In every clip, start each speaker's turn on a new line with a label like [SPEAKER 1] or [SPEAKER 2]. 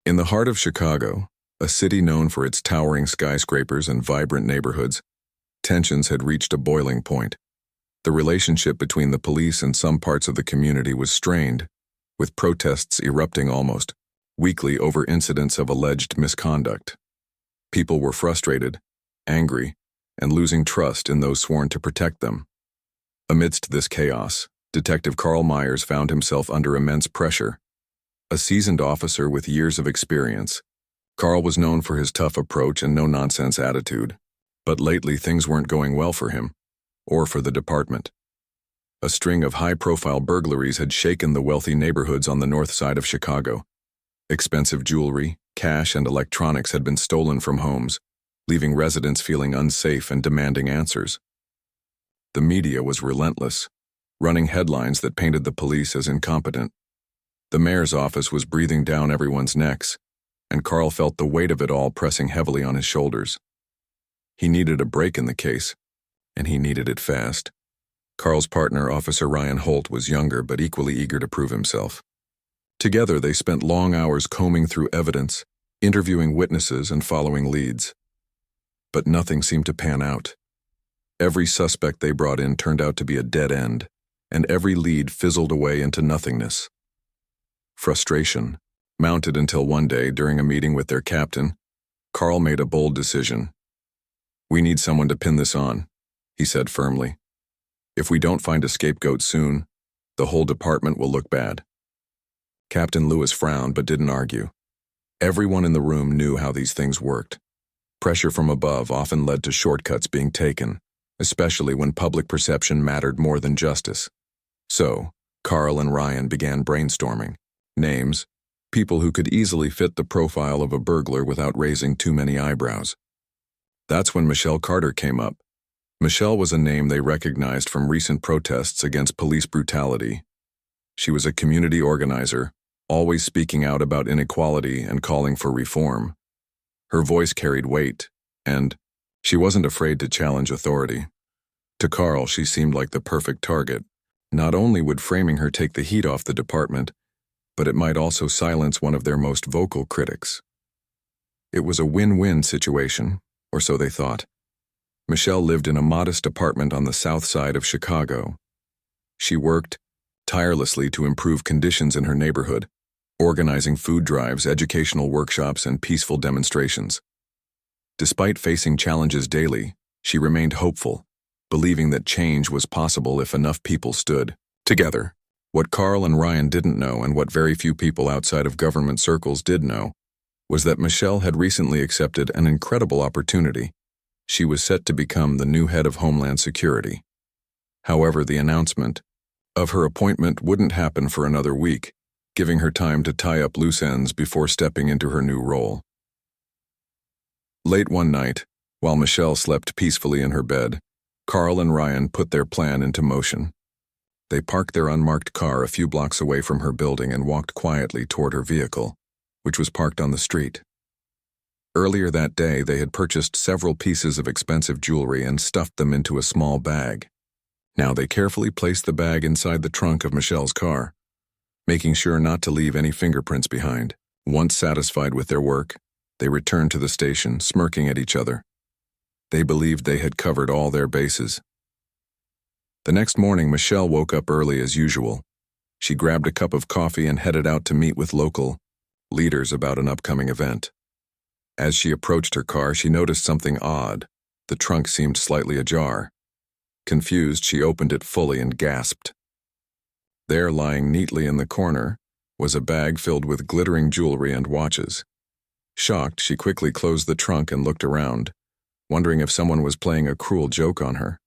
[SPEAKER 1] In the heart of Chicago, a city known for its towering skyscrapers and vibrant neighborhoods, tensions had reached a boiling point. The relationship between the police and some parts of the community was strained, with protests erupting almost weekly over incidents of alleged misconduct. People were frustrated, angry, and losing trust in those sworn to protect them. Amidst this chaos, Detective Carl Myers found himself under immense pressure. A seasoned officer with years of experience, Carl was known for his tough approach and no-nonsense attitude, but lately things weren't going well for him, or for the department. A string of high-profile burglaries had shaken the wealthy neighborhoods on the north side of Chicago. Expensive jewelry, cash, and electronics had been stolen from homes, leaving residents feeling unsafe and demanding answers. The media was relentless, running headlines that painted the police as incompetent. The mayor's office was breathing down everyone's necks, and Carl felt the weight of it all pressing heavily on his shoulders. He needed a break in the case, and he needed it fast. Carl's partner, Officer Ryan Holt, was younger but equally eager to prove himself. Together, they spent long hours combing through evidence, interviewing witnesses, and following leads. But nothing seemed to pan out. Every suspect they brought in turned out to be a dead end, and every lead fizzled away into nothingness. Frustration mounted until one day, during a meeting with their captain, Carl made a bold decision. "We need someone to pin this on," he said firmly. "If we don't find a scapegoat soon, the whole department will look bad." Captain Lewis frowned but didn't argue. Everyone in the room knew how these things worked. Pressure from above often led to shortcuts being taken, especially when public perception mattered more than justice. So, Carl and Ryan began brainstorming. Names, people who could easily fit the profile of a burglar without raising too many eyebrows. That's when Michelle Carter came up. Michelle was a name they recognized from recent protests against police brutality. She was a community organizer, always speaking out about inequality and calling for reform. Her voice carried weight, and she wasn't afraid to challenge authority. To Carl, she seemed like the perfect target. Not only would framing her take the heat off the department, but it might also silence one of their most vocal critics. It was a win-win situation, or so they thought. Michelle lived in a modest apartment on the south side of Chicago. She worked tirelessly to improve conditions in her neighborhood, organizing food drives, educational workshops, and peaceful demonstrations. Despite facing challenges daily, she remained hopeful, believing that change was possible if enough people stood together. What Carl and Ryan didn't know, and what very few people outside of government circles did know, was that Michelle had recently accepted an incredible opportunity. She was set to become the new head of Homeland Security. However, the announcement of her appointment wouldn't happen for another week, giving her time to tie up loose ends before stepping into her new role. Late one night, while Michelle slept peacefully in her bed, Carl and Ryan put their plan into motion. They parked their unmarked car a few blocks away from her building and walked quietly toward her vehicle, which was parked on the street. Earlier that day, they had purchased several pieces of expensive jewelry and stuffed them into a small bag. Now they carefully placed the bag inside the trunk of Michelle's car, making sure not to leave any fingerprints behind. Once satisfied with their work, they returned to the station, smirking at each other. They believed they had covered all their bases. The next morning, Michelle woke up early as usual. She grabbed a cup of coffee and headed out to meet with local leaders about an upcoming event. As she approached her car, she noticed something odd. The trunk seemed slightly ajar. Confused, she opened it fully and gasped. There, lying neatly in the corner, was a bag filled with glittering jewelry and watches. Shocked, she quickly closed the trunk and looked around, wondering if someone was playing a cruel joke on her.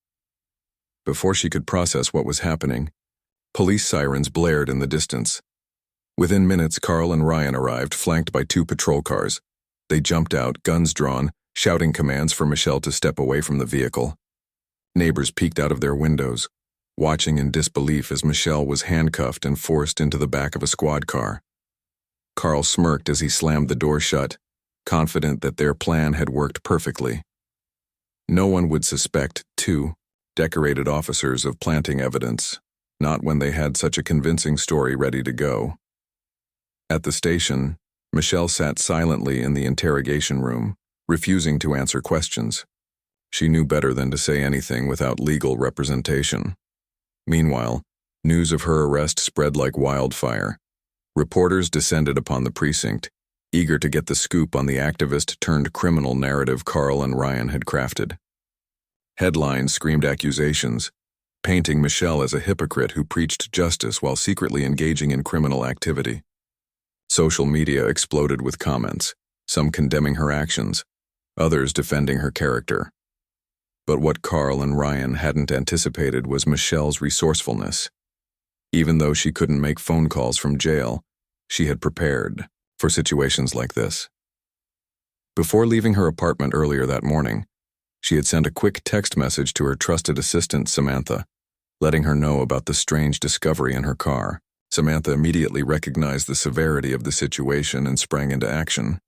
[SPEAKER 1] Before she could process what was happening, police sirens blared in the distance. Within minutes, Carl and Ryan arrived, flanked by 2 patrol cars. They jumped out, guns drawn, shouting commands for Michelle to step away from the vehicle. Neighbors peeked out of their windows, watching in disbelief as Michelle was handcuffed and forced into the back of a squad car. Carl smirked as he slammed the door shut, confident that their plan had worked perfectly. No one would suspect 2 decorated officers of planting evidence, not when they had such a convincing story ready to go. At the station, Michelle sat silently in the interrogation room, refusing to answer questions. She knew better than to say anything without legal representation. Meanwhile, news of her arrest spread like wildfire. Reporters descended upon the precinct, eager to get the scoop on the activist-turned-criminal narrative Carl and Ryan had crafted. Headlines screamed accusations, painting Michelle as a hypocrite who preached justice while secretly engaging in criminal activity. Social media exploded with comments, some condemning her actions, others defending her character. But what Carl and Ryan hadn't anticipated was Michelle's resourcefulness. Even though she couldn't make phone calls from jail, she had prepared for situations like this. Before leaving her apartment earlier that morning, she had sent a quick text message to her trusted assistant, Samantha, letting her know about the strange discovery in her car. Samantha immediately recognized the severity of the situation and sprang into action.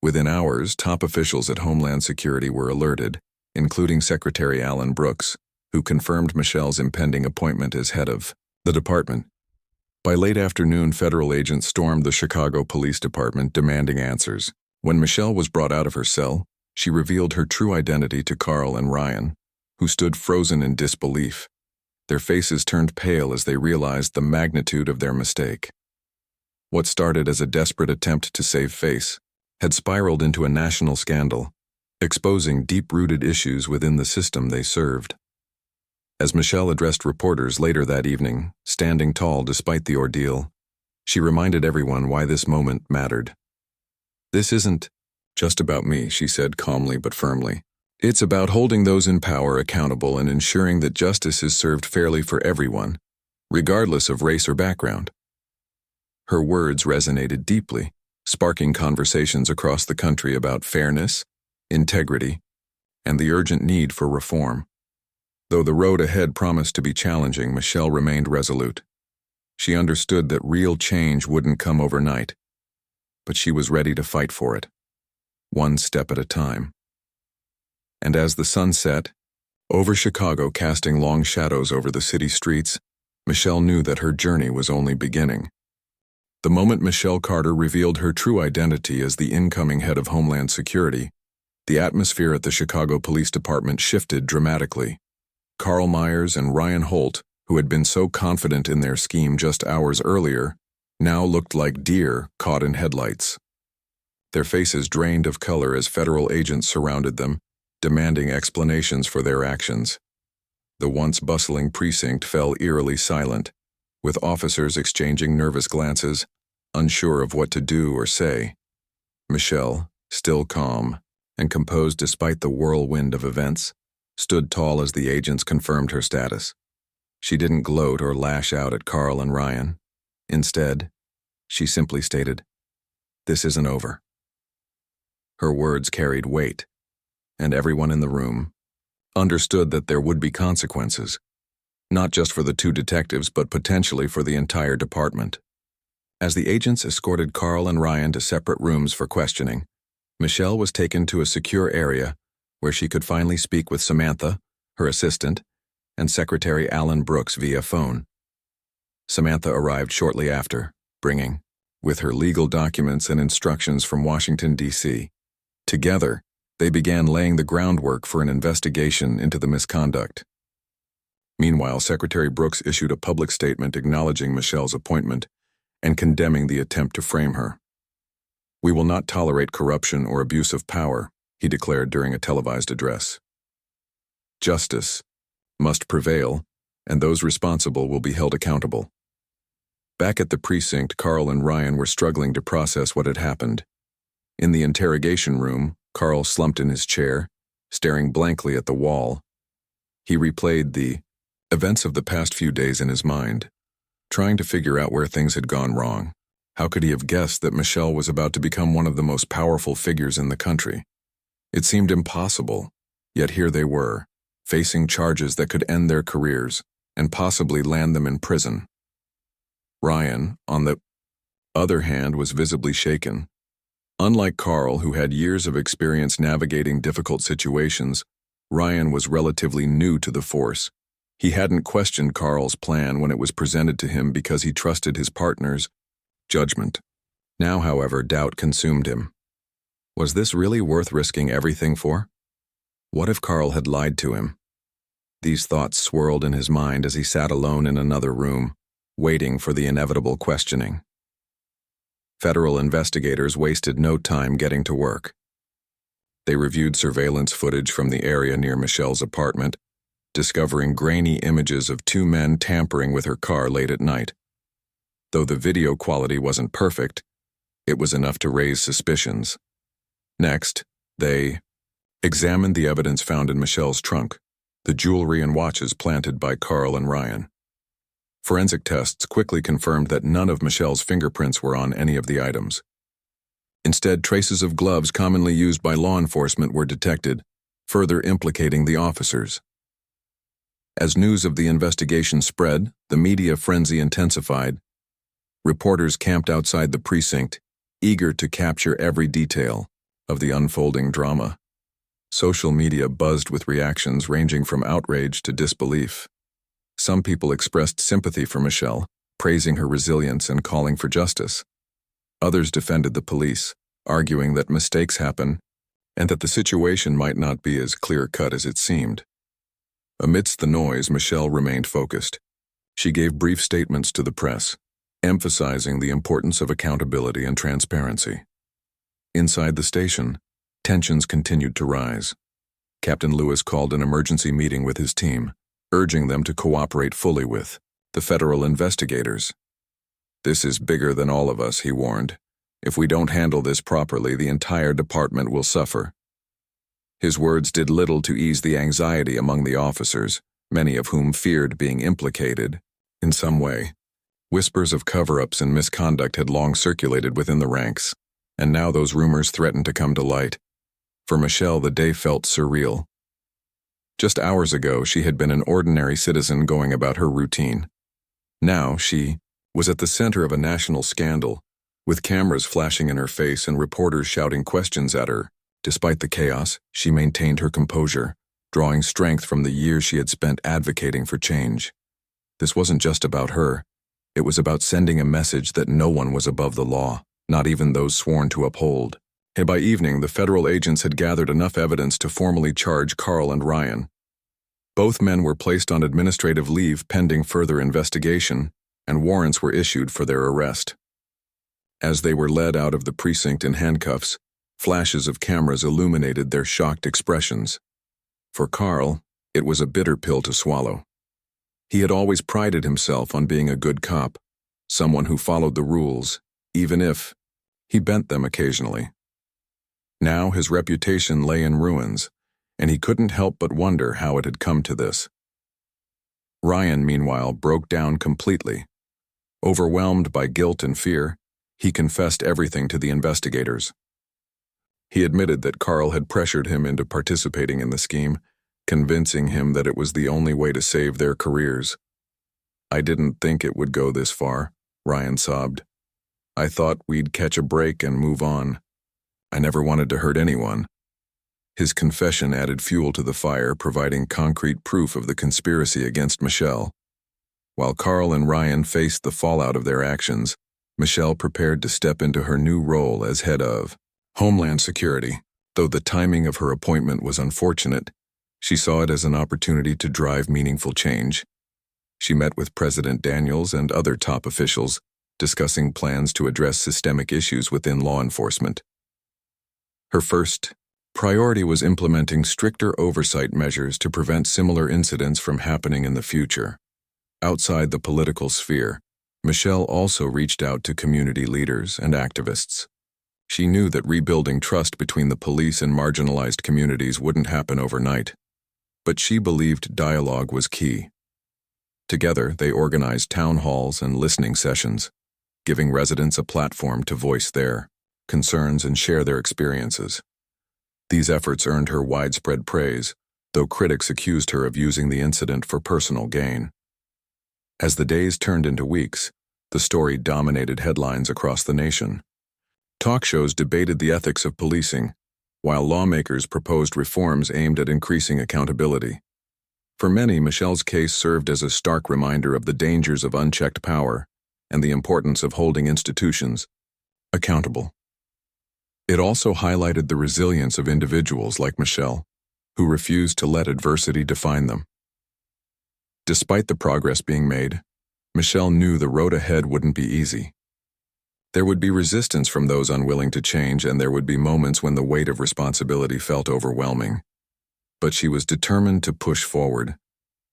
[SPEAKER 1] Within hours, top officials at Homeland Security were alerted, including Secretary Alan Brooks, who confirmed Michelle's impending appointment as head of the department. By late afternoon, federal agents stormed the Chicago Police Department demanding answers. When Michelle was brought out of her cell, she revealed her true identity to Carl and Ryan, who stood frozen in disbelief. Their faces turned pale as they realized the magnitude of their mistake. What started as a desperate attempt to save face had spiraled into a national scandal, exposing deep-rooted issues within the system they served. As Michelle addressed reporters later that evening, standing tall despite the ordeal, she reminded everyone why this moment mattered. "This isn't just about me," she said calmly but firmly. "It's about holding those in power accountable and ensuring that justice is served fairly for everyone, regardless of race or background." Her words resonated deeply, sparking conversations across the country about fairness, integrity, and the urgent need for reform. Though the road ahead promised to be challenging, Michelle remained resolute. She understood that real change wouldn't come overnight, but she was ready to fight for it, one step at a time. And as the sun set, over Chicago casting long shadows over the city streets, Michelle knew that her journey was only beginning. The moment Michelle Carter revealed her true identity as the incoming head of Homeland Security, the atmosphere at the Chicago Police Department shifted dramatically. Carl Myers and Ryan Holt, who had been so confident in their scheme just hours earlier, now looked like deer caught in headlights. Their faces drained of color as federal agents surrounded them, demanding explanations for their actions. The once bustling precinct fell eerily silent, with officers exchanging nervous glances, unsure of what to do or say. Michelle, still calm and composed despite the whirlwind of events, stood tall as the agents confirmed her status. She didn't gloat or lash out at Carl and Ryan. Instead, she simply stated, "This isn't over." Her words carried weight, and everyone in the room understood that there would be consequences, not just for the two detectives but potentially for the entire department. As the agents escorted Carl and Ryan to separate rooms for questioning, Michelle was taken to a secure area where she could finally speak with Samantha, her assistant, and Secretary Alan Brooks via phone. Samantha arrived shortly after, bringing with her legal documents and instructions from Washington, D.C. Together, they began laying the groundwork for an investigation into the misconduct. Meanwhile, Secretary Brooks issued a public statement acknowledging Michelle's appointment and condemning the attempt to frame her. "We will not tolerate corruption or abuse of power," he declared during a televised address. "Justice must prevail, and those responsible will be held accountable." Back at the precinct, Carl and Ryan were struggling to process what had happened. In the interrogation room, Carl slumped in his chair, staring blankly at the wall. He replayed the events of the past few days in his mind, trying to figure out where things had gone wrong. How could he have guessed that Michelle was about to become one of the most powerful figures in the country? It seemed impossible, yet here they were, facing charges that could end their careers and possibly land them in prison. Ryan, on the other hand, was visibly shaken. Unlike Carl, who had years of experience navigating difficult situations, Ryan was relatively new to the force. He hadn't questioned Carl's plan when it was presented to him because he trusted his partner's judgment. Now, however, doubt consumed him. Was this really worth risking everything for? What if Carl had lied to him? These thoughts swirled in his mind as he sat alone in another room, waiting for the inevitable questioning. Federal investigators wasted no time getting to work. They reviewed surveillance footage from the area near Michelle's apartment, discovering grainy images of two men tampering with her car late at night. Though the video quality wasn't perfect, it was enough to raise suspicions. Next, they examined the evidence found in Michelle's trunk, the jewelry and watches planted by Carl and Ryan. Forensic tests quickly confirmed that none of Michelle's fingerprints were on any of the items. Instead, traces of gloves commonly used by law enforcement were detected, further implicating the officers. As news of the investigation spread, the media frenzy intensified. Reporters camped outside the precinct, eager to capture every detail of the unfolding drama. Social media buzzed with reactions ranging from outrage to disbelief. Some people expressed sympathy for Michelle, praising her resilience and calling for justice. Others defended the police, arguing that mistakes happen and that the situation might not be as clear-cut as it seemed. Amidst the noise, Michelle remained focused. She gave brief statements to the press, emphasizing the importance of accountability and transparency. Inside the station, tensions continued to rise. Captain Lewis called an emergency meeting with his team, urging them to cooperate fully with the federal investigators. "This is bigger than all of us," he warned. "If we don't handle this properly, the entire department will suffer." His words did little to ease the anxiety among the officers, many of whom feared being implicated in some way. Whispers of cover-ups and misconduct had long circulated within the ranks, and now those rumors threatened to come to light. For Michelle, the day felt surreal. Just hours ago, she had been an ordinary citizen going about her routine. Now she was at the center of a national scandal, with cameras flashing in her face and reporters shouting questions at her. Despite the chaos, she maintained her composure, drawing strength from the years she had spent advocating for change. This wasn't just about her. It was about sending a message that no one was above the law, not even those sworn to uphold. And by evening, the federal agents had gathered enough evidence to formally charge Carl and Ryan. Both men were placed on administrative leave pending further investigation, and warrants were issued for their arrest. As they were led out of the precinct in handcuffs, flashes of cameras illuminated their shocked expressions. For Carl, it was a bitter pill to swallow. He had always prided himself on being a good cop, someone who followed the rules, even if he bent them occasionally. Now his reputation lay in ruins, and he couldn't help but wonder how it had come to this. Ryan, meanwhile, broke down completely. Overwhelmed by guilt and fear, he confessed everything to the investigators. He admitted that Carl had pressured him into participating in the scheme, convincing him that it was the only way to save their careers. "I didn't think it would go this far," Ryan sobbed. "I thought we'd catch a break and move on. I never wanted to hurt anyone." His confession added fuel to the fire, providing concrete proof of the conspiracy against Michelle. While Carl and Ryan faced the fallout of their actions, Michelle prepared to step into her new role as head of Homeland Security. Though the timing of her appointment was unfortunate, she saw it as an opportunity to drive meaningful change. She met with President Daniels and other top officials, discussing plans to address systemic issues within law enforcement. Her first priority was implementing stricter oversight measures to prevent similar incidents from happening in the future. Outside the political sphere, Michelle also reached out to community leaders and activists. She knew that rebuilding trust between the police and marginalized communities wouldn't happen overnight, but she believed dialogue was key. Together, they organized town halls and listening sessions, giving residents a platform to voice their concerns and share their experiences. These efforts earned her widespread praise, though critics accused her of using the incident for personal gain. As the days turned into weeks, the story dominated headlines across the nation. Talk shows debated the ethics of policing, while lawmakers proposed reforms aimed at increasing accountability. For many, Michelle's case served as a stark reminder of the dangers of unchecked power and the importance of holding institutions accountable. It also highlighted the resilience of individuals like Michelle, who refused to let adversity define them. Despite the progress being made, Michelle knew the road ahead wouldn't be easy. There would be resistance from those unwilling to change, and there would be moments when the weight of responsibility felt overwhelming. But she was determined to push forward,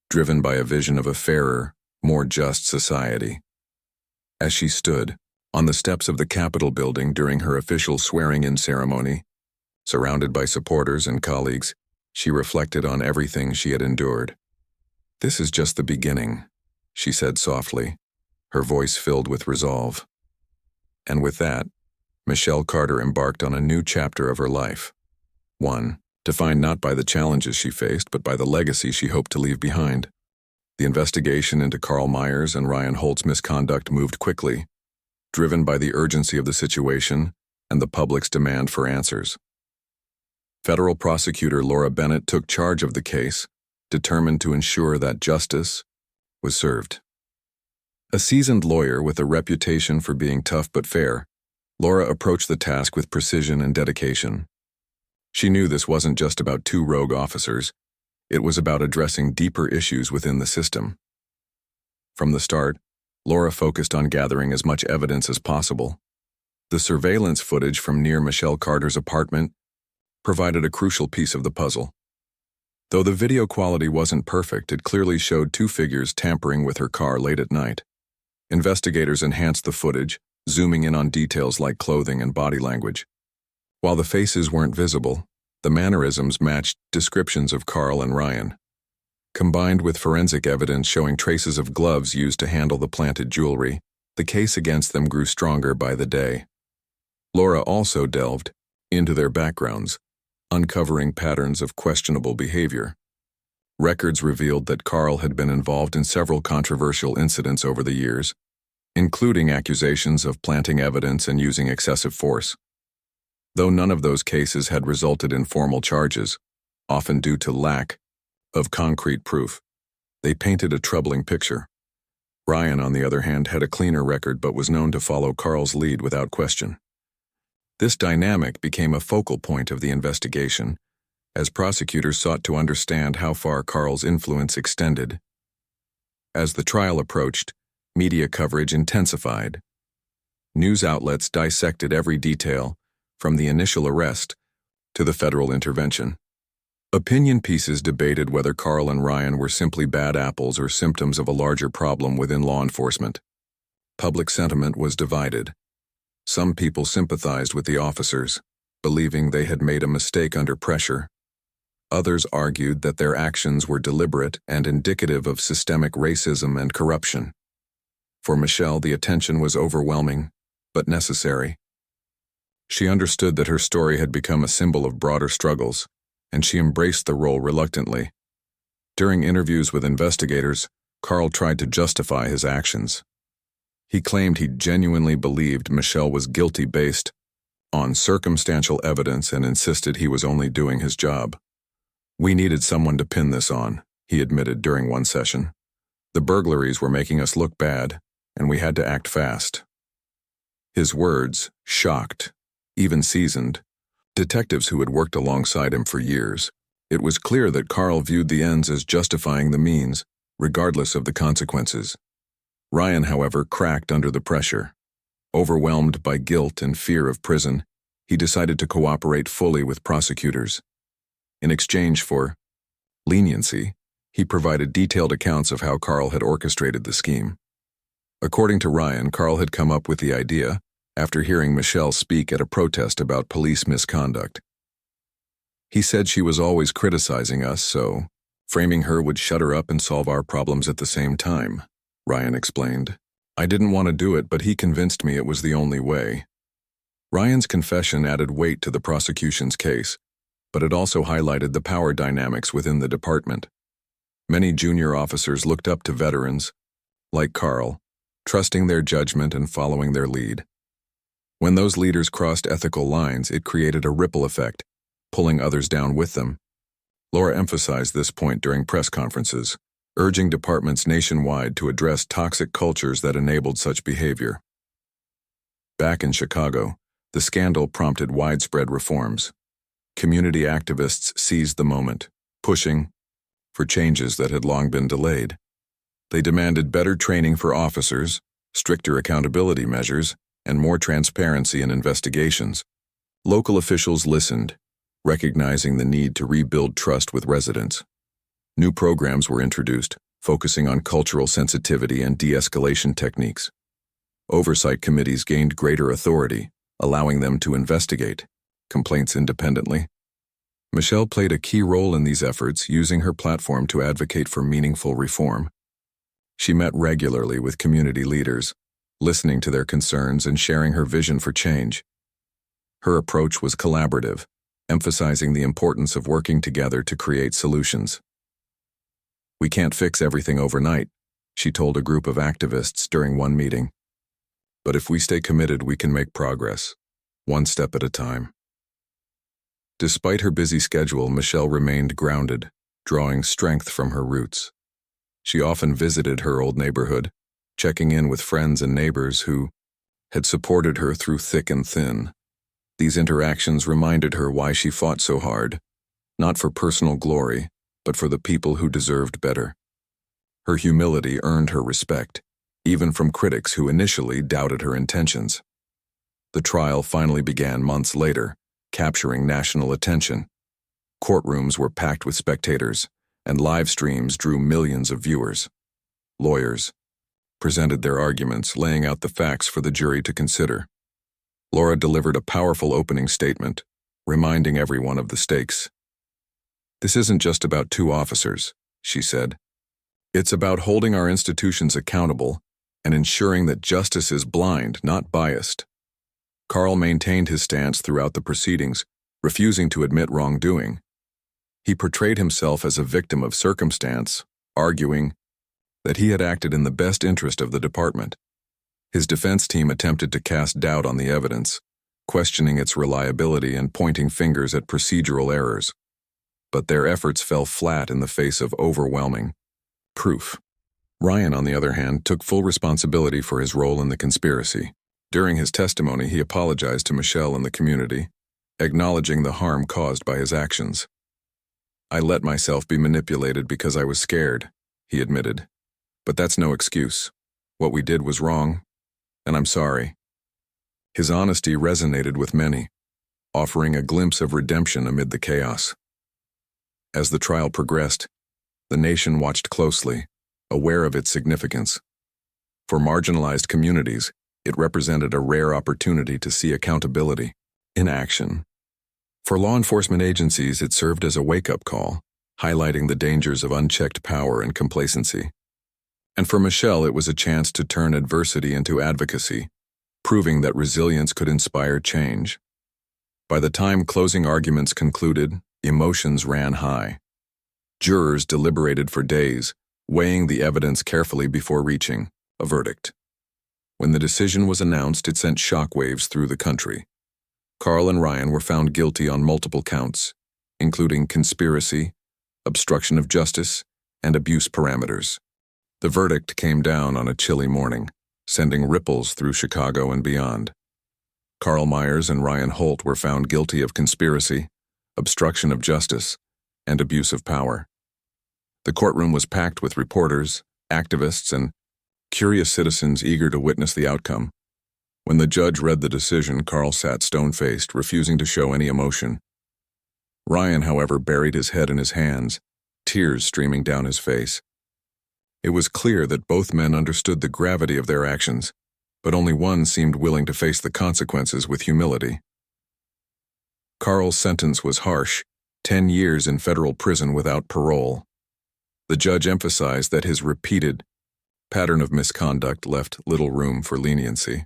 [SPEAKER 1] driven by a vision of a fairer, more just society. As she stood on the steps of the Capitol building during her official swearing-in ceremony, surrounded by supporters and colleagues, she reflected on everything she had endured. "This is just the beginning," she said softly, her voice filled with resolve. And with that, Michelle Carter embarked on a new chapter of her life. One, defined not by the challenges she faced, but by the legacy she hoped to leave behind. The investigation into Carl Myers and Ryan Holt's misconduct moved quickly, driven by the urgency of the situation and the public's demand for answers. Federal prosecutor Laura Bennett took charge of the case, determined to ensure that justice was served. A seasoned lawyer with a reputation for being tough but fair, Laura approached the task with precision and dedication. She knew this wasn't just about two rogue officers, it was about addressing deeper issues within the system. From the start, Laura focused on gathering as much evidence as possible. The surveillance footage from near Michelle Carter's apartment provided a crucial piece of the puzzle. Though the video quality wasn't perfect, it clearly showed two figures tampering with her car late at night. Investigators enhanced the footage, zooming in on details like clothing and body language. While the faces weren't visible, the mannerisms matched descriptions of Carl and Ryan. Combined with forensic evidence showing traces of gloves used to handle the planted jewelry, the case against them grew stronger by the day. Laura also delved into their backgrounds, uncovering patterns of questionable behavior. Records revealed that Carl had been involved in several controversial incidents over the years, including accusations of planting evidence and using excessive force. Though none of those cases had resulted in formal charges, often due to lack of concrete proof, they painted a troubling picture. Ryan, on the other hand, had a cleaner record but was known to follow Carl's lead without question. This dynamic became a focal point of the investigation, as prosecutors sought to understand how far Carl's influence extended. As the trial approached, media coverage intensified. News outlets dissected every detail, from the initial arrest to the federal intervention. Opinion pieces debated whether Carl and Ryan were simply bad apples or symptoms of a larger problem within law enforcement. Public sentiment was divided. Some people sympathized with the officers, believing they had made a mistake under pressure. Others argued that their actions were deliberate and indicative of systemic racism and corruption. For Michelle, the attention was overwhelming, but necessary. She understood that her story had become a symbol of broader struggles, and she embraced the role reluctantly. During interviews with investigators, Carl tried to justify his actions. He claimed he genuinely believed Michelle was guilty based on circumstantial evidence and insisted he was only doing his job. "We needed someone to pin this on," he admitted during one session. "The burglaries were making us look bad, and we had to act fast." His words shocked, even seasoned, detectives who had worked alongside him for years. It was clear that Carl viewed the ends as justifying the means, regardless of the consequences. Ryan, however, cracked under the pressure. Overwhelmed by guilt and fear of prison, he decided to cooperate fully with prosecutors. In exchange for leniency, he provided detailed accounts of how Carl had orchestrated the scheme. According to Ryan, Carl had come up with the idea after hearing Michelle speak at a protest about police misconduct. He said she was always criticizing us, so framing her would shut her up and solve our problems at the same time, Ryan explained. "I didn't want to do it, but he convinced me it was the only way." Ryan's confession added weight to the prosecution's case, but it also highlighted the power dynamics within the department. Many junior officers looked up to veterans, like Carl, trusting their judgment and following their lead. When those leaders crossed ethical lines, it created a ripple effect, pulling others down with them. Laura emphasized this point during press conferences, urging departments nationwide to address toxic cultures that enabled such behavior. Back in Chicago, the scandal prompted widespread reforms. Community activists seized the moment, pushing for changes that had long been delayed. They demanded better training for officers, stricter accountability measures, and more transparency in investigations. Local officials listened, recognizing the need to rebuild trust with residents. New programs were introduced, focusing on cultural sensitivity and de-escalation techniques. Oversight committees gained greater authority, allowing them to investigate complaints independently. Michelle played a key role in these efforts, using her platform to advocate for meaningful reform. She met regularly with community leaders, listening to their concerns and sharing her vision for change. Her approach was collaborative, emphasizing the importance of working together to create solutions. "We can't fix everything overnight," she told a group of activists during one meeting. "But if we stay committed, we can make progress, one step at a time." Despite her busy schedule, Michelle remained grounded, drawing strength from her roots. She often visited her old neighborhood, checking in with friends and neighbors who had supported her through thick and thin. These interactions reminded her why she fought so hard, not for personal glory, but for the people who deserved better. Her humility earned her respect, even from critics who initially doubted her intentions. The trial finally began months later, capturing national attention. Courtrooms were packed with spectators, and live streams drew millions of viewers. Lawyers presented their arguments, laying out the facts for the jury to consider. Laura delivered a powerful opening statement, reminding everyone of the stakes. "This isn't just about two officers," she said. "It's about holding our institutions accountable and ensuring that justice is blind, not biased." Carl maintained his stance throughout the proceedings, refusing to admit wrongdoing. He portrayed himself as a victim of circumstance, arguing that he had acted in the best interest of the department. His defense team attempted to cast doubt on the evidence, questioning its reliability and pointing fingers at procedural errors. But their efforts fell flat in the face of overwhelming proof. Ryan, on the other hand, took full responsibility for his role in the conspiracy. During his testimony, he apologized to Michelle and the community, acknowledging the harm caused by his actions. "I let myself be manipulated because I was scared," he admitted. "But that's no excuse. What we did was wrong, and I'm sorry." His honesty resonated with many, offering a glimpse of redemption amid the chaos. As the trial progressed, the nation watched closely, aware of its significance. For marginalized communities, it represented a rare opportunity to see accountability in action. For law enforcement agencies, it served as a wake-up call, highlighting the dangers of unchecked power and complacency. And for Michelle, it was a chance to turn adversity into advocacy, proving that resilience could inspire change. By the time closing arguments concluded, emotions ran high. Jurors deliberated for days, weighing the evidence carefully before reaching a verdict. When the decision was announced, it sent shockwaves through the country. Carl and Ryan were found guilty on multiple counts, including conspiracy, obstruction of justice, and abuse parameters. The verdict came down on a chilly morning, sending ripples through Chicago and beyond. Carl Myers and Ryan Holt were found guilty of conspiracy, obstruction of justice, and abuse of power. The courtroom was packed with reporters, activists, and curious citizens eager to witness the outcome. When the judge read the decision, Carl sat stone-faced, refusing to show any emotion. Ryan, however, buried his head in his hands, tears streaming down his face. It was clear that both men understood the gravity of their actions, but only one seemed willing to face the consequences with humility. Carl's sentence was harsh, 10 years in federal prison without parole. The judge emphasized that his repeated pattern of misconduct left little room for leniency.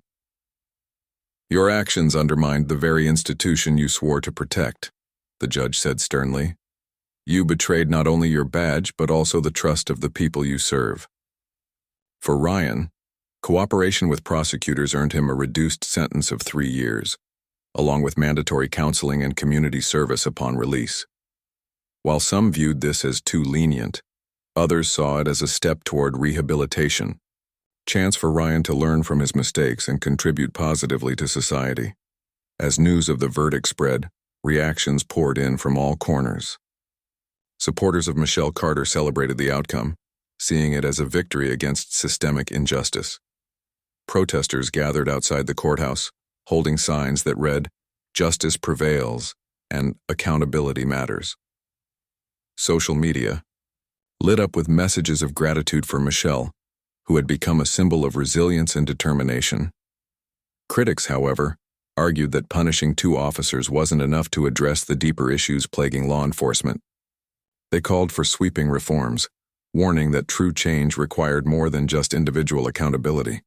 [SPEAKER 1] "Your actions undermined the very institution you swore to protect," the judge said sternly. "You betrayed not only your badge, but also the trust of the people you serve." For Ryan, cooperation with prosecutors earned him a reduced sentence of 3 years, along with mandatory counseling and community service upon release. While some viewed this as too lenient, others saw it as a step toward rehabilitation. Chance for Ryan to learn from his mistakes and contribute positively to society. As news of the verdict spread, reactions poured in from all corners. Supporters of Michelle Carter celebrated the outcome, seeing it as a victory against systemic injustice. Protesters gathered outside the courthouse, holding signs that read, "Justice prevails," and "Accountability matters." Social media lit up with messages of gratitude for Michelle, who had become a symbol of resilience and determination. Critics, however, argued that punishing two officers wasn't enough to address the deeper issues plaguing law enforcement. They called for sweeping reforms, warning that true change required more than just individual accountability.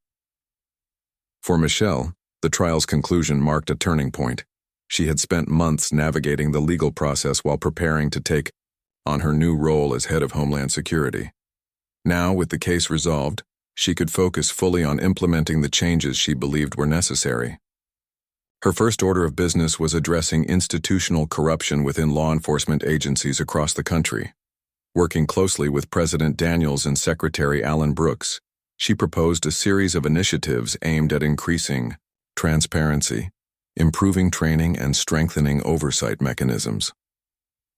[SPEAKER 1] For Michelle, the trial's conclusion marked a turning point. She had spent months navigating the legal process while preparing to take on her new role as head of Homeland Security. Now, with the case resolved, she could focus fully on implementing the changes she believed were necessary. Her first order of business was addressing institutional corruption within law enforcement agencies across the country. Working closely with President Daniels and Secretary Alan Brooks, she proposed a series of initiatives aimed at increasing transparency, improving training, and strengthening oversight mechanisms.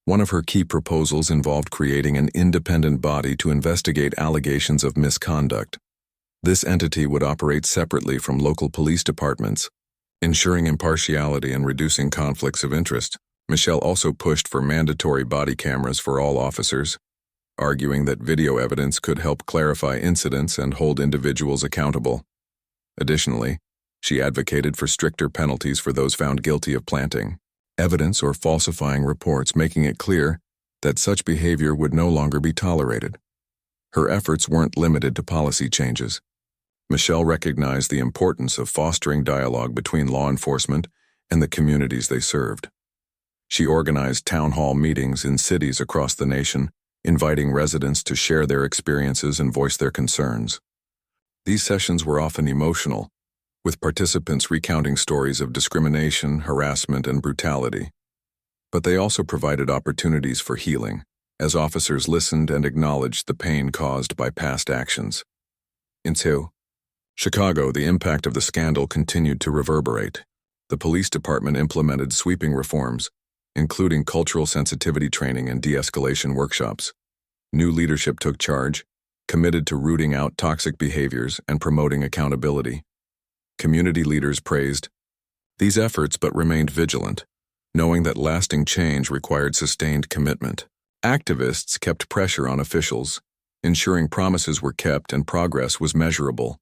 [SPEAKER 1] One of her key proposals involved creating an independent body to investigate allegations of misconduct. This entity would operate separately from local police departments, ensuring impartiality and reducing conflicts of interest. Michelle also pushed for mandatory body cameras for all officers, arguing that video evidence could help clarify incidents and hold individuals accountable. Additionally, she advocated for stricter penalties for those found guilty of planting evidence or falsifying reports, making it clear that such behavior would no longer be tolerated. Her efforts weren't limited to policy changes. Michelle recognized the importance of fostering dialogue between law enforcement and the communities they served. She organized town hall meetings in cities across the nation, inviting residents to share their experiences and voice their concerns. These sessions were often emotional, with participants recounting stories of discrimination, harassment, and brutality. But they also provided opportunities for healing, as officers listened and acknowledged the pain caused by past actions. In Chicago, the impact of the scandal continued to reverberate. The police department implemented sweeping reforms, including cultural sensitivity training and de-escalation workshops. New leadership took charge, committed to rooting out toxic behaviors and promoting accountability. Community leaders praised these efforts but remained vigilant, knowing that lasting change required sustained commitment. Activists kept pressure on officials, ensuring promises were kept and progress was measurable.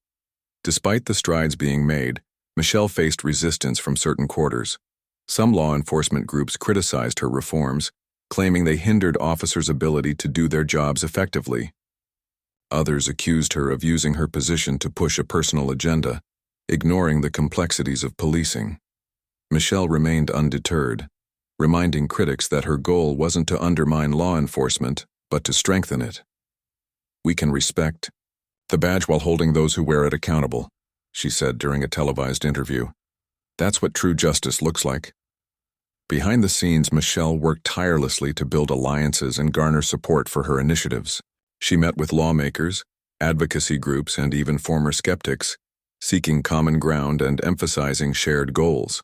[SPEAKER 1] Despite the strides being made, Michelle faced resistance from certain quarters. Some law enforcement groups criticized her reforms, claiming they hindered officers' ability to do their jobs effectively. Others accused her of using her position to push a personal agenda, ignoring the complexities of policing. Michelle remained undeterred, reminding critics that her goal wasn't to undermine law enforcement, but to strengthen it. "We can respect the badge while holding those who wear it accountable," she said during a televised interview. "That's what true justice looks like." Behind the scenes, Michelle worked tirelessly to build alliances and garner support for her initiatives. She met with lawmakers, advocacy groups, and even former skeptics, seeking common ground and emphasizing shared goals.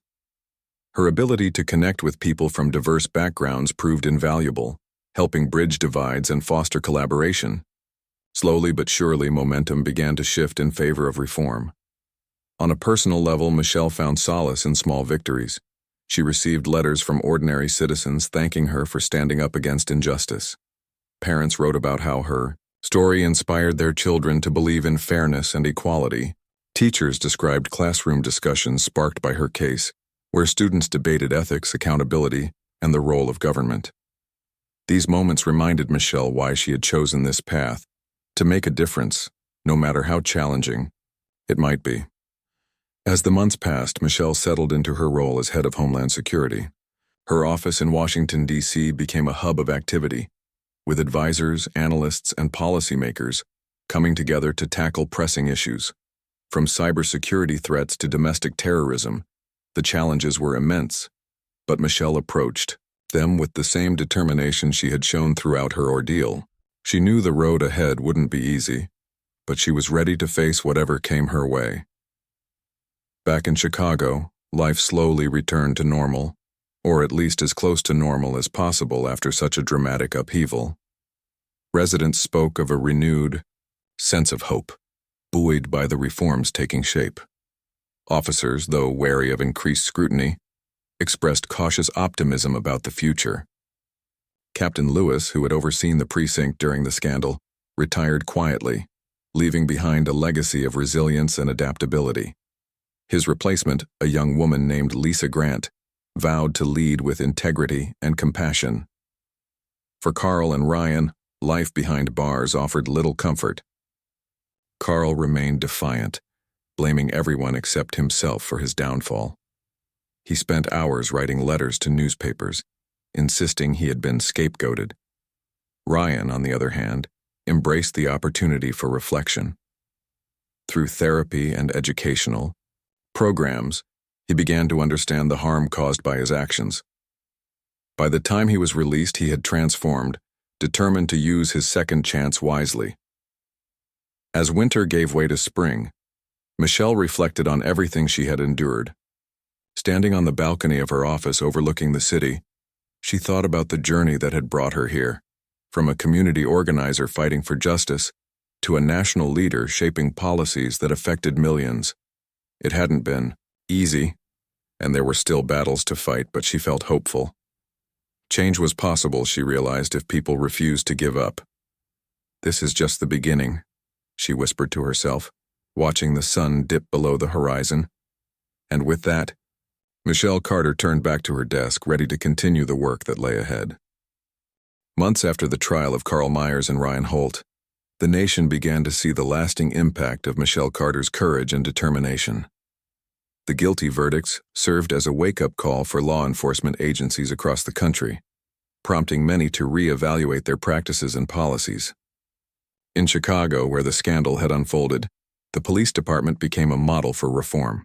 [SPEAKER 1] Her ability to connect with people from diverse backgrounds proved invaluable, helping bridge divides and foster collaboration. Slowly but surely, momentum began to shift in favor of reform. On a personal level, Michelle found solace in small victories. She received letters from ordinary citizens thanking her for standing up against injustice. Parents wrote about how her story inspired their children to believe in fairness and equality. Teachers described classroom discussions sparked by her case, where students debated ethics, accountability, and the role of government. These moments reminded Michelle why she had chosen this path, to make a difference, no matter how challenging it might be. As the months passed, Michelle settled into her role as head of Homeland Security. Her office in Washington, D.C. became a hub of activity, with advisors, analysts, and policymakers coming together to tackle pressing issues. From cybersecurity threats to domestic terrorism, the challenges were immense, but Michelle approached them with the same determination she had shown throughout her ordeal. She knew the road ahead wouldn't be easy, but she was ready to face whatever came her way. Back in Chicago, life slowly returned to normal, or at least as close to normal as possible after such a dramatic upheaval. Residents spoke of a renewed sense of hope, buoyed by the reforms taking shape. Officers, though wary of increased scrutiny, expressed cautious optimism about the future. Captain Lewis, who had overseen the precinct during the scandal, retired quietly, leaving behind a legacy of resilience and adaptability. His replacement, a young woman named Lisa Grant, vowed to lead with integrity and compassion. For Carl and Ryan, life behind bars offered little comfort. Carl remained defiant, blaming everyone except himself for his downfall. He spent hours writing letters to newspapers, insisting he had been scapegoated. Ryan, on the other hand, embraced the opportunity for reflection. Through therapy and educational programs, he began to understand the harm caused by his actions. By the time he was released, he had transformed, determined to use his second chance wisely. As winter gave way to spring, Michelle reflected on everything she had endured. Standing on the balcony of her office overlooking the city, she thought about the journey that had brought her here, from a community organizer fighting for justice to a national leader shaping policies that affected millions. It hadn't been easy, and there were still battles to fight, but she felt hopeful. Change was possible, she realized, if people refused to give up. "This is just the beginning," she whispered to herself, watching the sun dip below the horizon. And with that, Michelle Carter turned back to her desk, ready to continue the work that lay ahead. Months after the trial of Carl Myers and Ryan Holt, the nation began to see the lasting impact of Michelle Carter's courage and determination. The guilty verdicts served as a wake-up call for law enforcement agencies across the country, prompting many to re-evaluate their practices and policies. In Chicago, where the scandal had unfolded, the police department became a model for reform.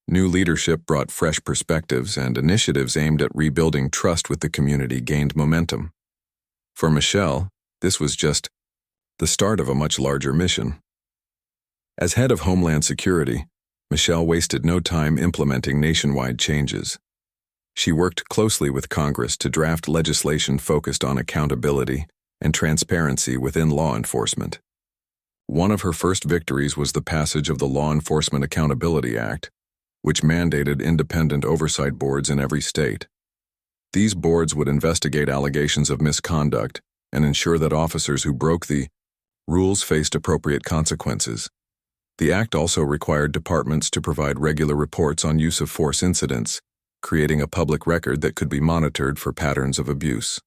[SPEAKER 1] New leadership brought fresh perspectives, and initiatives aimed at rebuilding trust with the community gained momentum. For Michelle, this was just the start of a much larger mission. As head of Homeland Security, Michelle wasted no time implementing nationwide changes. She worked closely with Congress to draft legislation focused on accountability and transparency within law enforcement. One of her first victories was the passage of the Law Enforcement Accountability Act, which mandated independent oversight boards in every state. These boards would investigate allegations of misconduct and ensure that officers who broke the rules faced appropriate consequences. The act also required departments to provide regular reports on use of force incidents, creating a public record that could be monitored for patterns of abuse.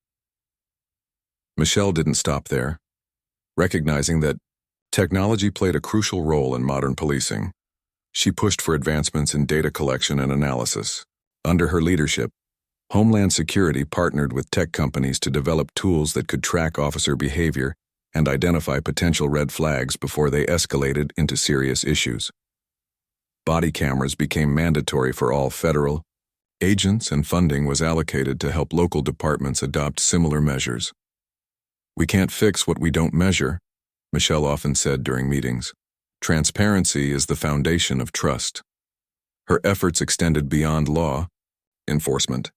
[SPEAKER 1] Michelle didn't stop there. Recognizing that technology played a crucial role in modern policing, she pushed for advancements in data collection and analysis. Under her leadership, Homeland Security partnered with tech companies to develop tools that could track officer behavior and identify potential red flags before they escalated into serious issues. Body cameras became mandatory for all federal agents, and funding was allocated to help local departments adopt similar measures. "We can't fix what we don't measure," Michelle often said during meetings. "Transparency is the foundation of trust." Her efforts extended beyond law enforcement.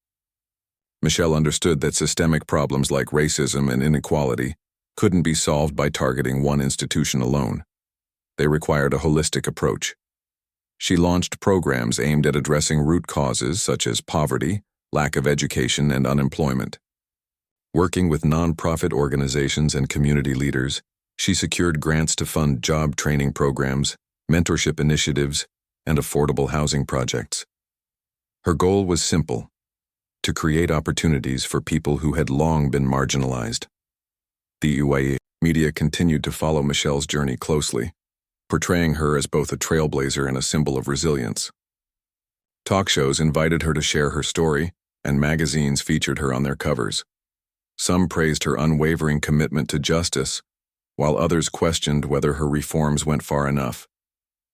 [SPEAKER 1] Michelle understood that systemic problems like racism and inequality couldn't be solved by targeting one institution alone. They required a holistic approach. She launched programs aimed at addressing root causes such as poverty, lack of education, and unemployment. Working with nonprofit organizations and community leaders, she secured grants to fund job training programs, mentorship initiatives, and affordable housing projects. Her goal was simple: to create opportunities for people who had long been marginalized. The UAE media continued to follow Michelle's journey closely, portraying her as both a trailblazer and a symbol of resilience. Talk shows invited her to share her story, and magazines featured her on their covers. Some praised her unwavering commitment to justice, while others questioned whether her reforms went far enough.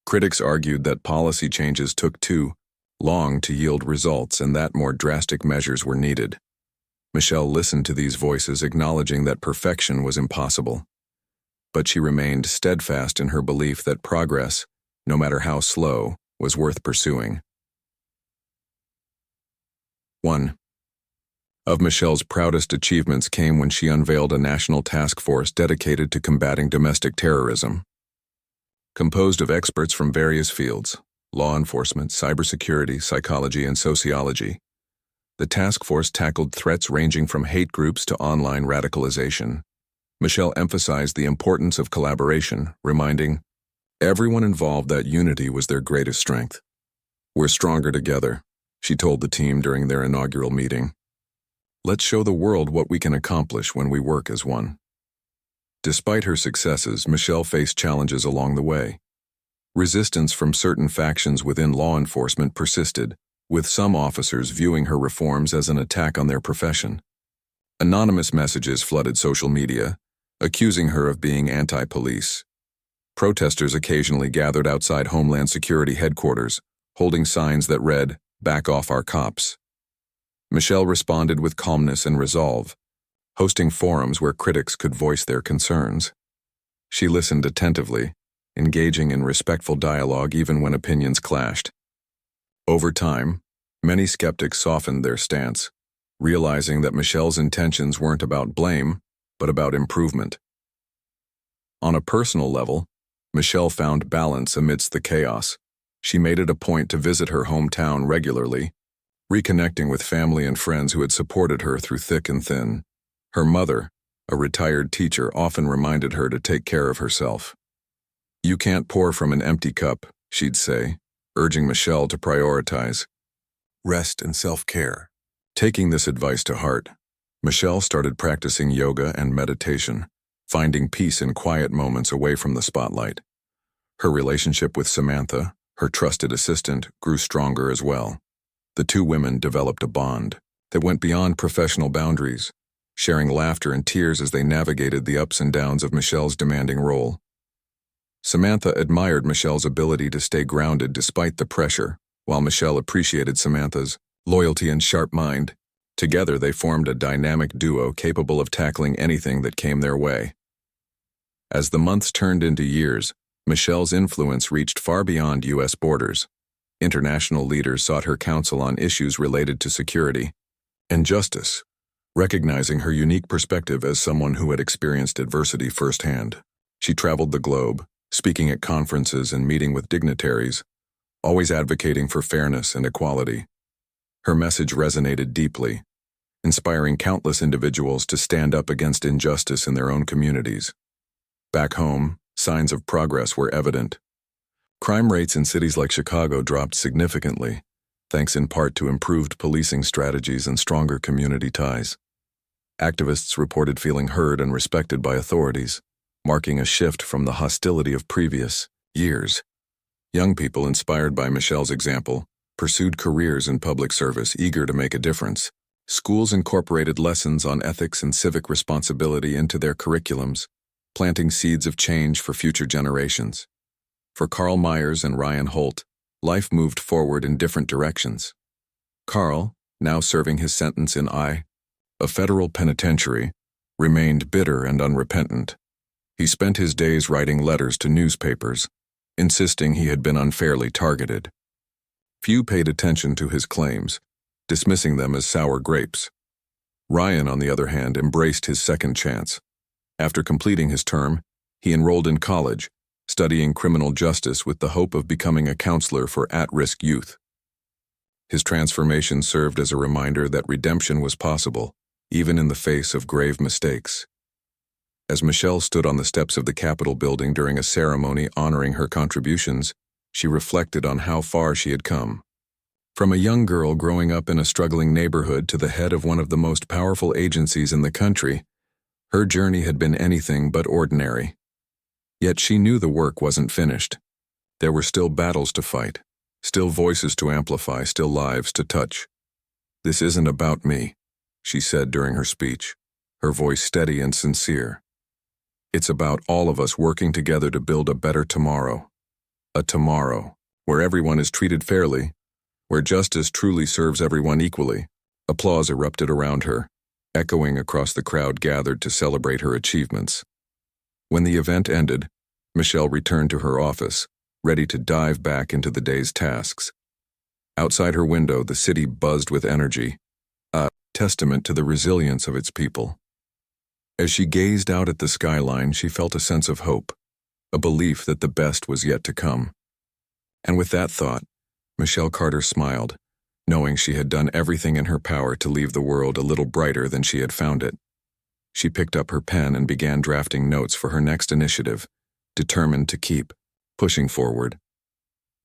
[SPEAKER 1] Critics argued that policy changes took too long to yield results and that more drastic measures were needed. Michelle listened to these voices, acknowledging that perfection was impossible. but she remained steadfast in her belief that progress, no matter how slow, was worth pursuing. 1. Of Michelle's proudest achievements came when she unveiled a national task force dedicated to combating domestic terrorism. Composed of experts from various fields, law enforcement, cybersecurity, psychology, and sociology, the task force tackled threats ranging from hate groups to online radicalization. Michelle emphasized the importance of collaboration, reminding everyone involved that unity was their greatest strength. "We're stronger together," she told the team during their inaugural meeting. "Let's show the world what we can accomplish when we work as one." Despite her successes, Michelle faced challenges along the way. Resistance from certain factions within law enforcement persisted, with some officers viewing her reforms as an attack on their profession. Anonymous messages flooded social media, accusing her of being anti-police. Protesters occasionally gathered outside Homeland Security headquarters, holding signs that read, "Back off our cops." Michelle responded with calmness and resolve, hosting forums where critics could voice their concerns. She listened attentively, engaging in respectful dialogue even when opinions clashed. Over time, many skeptics softened their stance, realizing that Michelle's intentions weren't about blame, but about improvement. On a personal level, Michelle found balance amidst the chaos. She made it a point to visit her hometown regularly, reconnecting with family and friends who had supported her through thick and thin. Her mother, a retired teacher, often reminded her to take care of herself. "You can't pour from an empty cup," she'd say, urging Michelle to prioritize rest and self-care. Taking this advice to heart, Michelle started practicing yoga and meditation, finding peace in quiet moments away from the spotlight. Her relationship with Samantha, her trusted assistant, grew stronger as well. The two women developed a bond that went beyond professional boundaries, sharing laughter and tears as they navigated the ups and downs of Michelle's demanding role. Samantha admired Michelle's ability to stay grounded despite the pressure, while Michelle appreciated Samantha's loyalty and sharp mind. Together they formed a dynamic duo capable of tackling anything that came their way. As the months turned into years, Michelle's influence reached far beyond U.S. borders. International leaders sought her counsel on issues related to security and justice, recognizing her unique perspective as someone who had experienced adversity firsthand. She traveled the globe, speaking at conferences and meeting with dignitaries, always advocating for fairness and equality. Her message resonated deeply, inspiring countless individuals to stand up against injustice in their own communities. Back home, signs of progress were evident. Crime rates in cities like Chicago dropped significantly, thanks in part to improved policing strategies and stronger community ties. Activists reported feeling heard and respected by authorities, marking a shift from the hostility of previous years. Young people, inspired by Michelle's example, pursued careers in public service, eager to make a difference. Schools incorporated lessons on ethics and civic responsibility into their curriculums, planting seeds of change for future generations. For Carl Myers and Ryan Holt, life moved forward in different directions. Carl, now serving his sentence in a federal penitentiary, remained bitter and unrepentant. He spent his days writing letters to newspapers, insisting he had been unfairly targeted. Few paid attention to his claims, dismissing them as sour grapes. Ryan, on the other hand, embraced his second chance. After completing his term, he enrolled in college, studying criminal justice with the hope of becoming a counselor for at-risk youth. His transformation served as a reminder that redemption was possible, even in the face of grave mistakes. As Michelle stood on the steps of the Capitol building during a ceremony honoring her contributions, she reflected on how far she had come. From a young girl growing up in a struggling neighborhood to the head of one of the most powerful agencies in the country, her journey had been anything but ordinary. Yet she knew the work wasn't finished. There were still battles to fight, still voices to amplify, still lives to touch. "This isn't about me," she said during her speech, her voice steady and sincere. "It's about all of us working together to build a better tomorrow. A tomorrow where everyone is treated fairly, where justice truly serves everyone equally." Applause erupted around her, echoing across the crowd gathered to celebrate her achievements. When the event ended, Michelle returned to her office, ready to dive back into the day's tasks. Outside her window, the city buzzed with energy, a testament to the resilience of its people. As she gazed out at the skyline, she felt a sense of hope, a belief that the best was yet to come. And with that thought, Michelle Carter smiled, knowing she had done everything in her power to leave the world a little brighter than she had found it. She picked up her pen and began drafting notes for her next initiative, determined to keep pushing forward.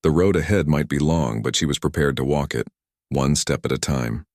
[SPEAKER 1] The road ahead might be long, but she was prepared to walk it, one step at a time.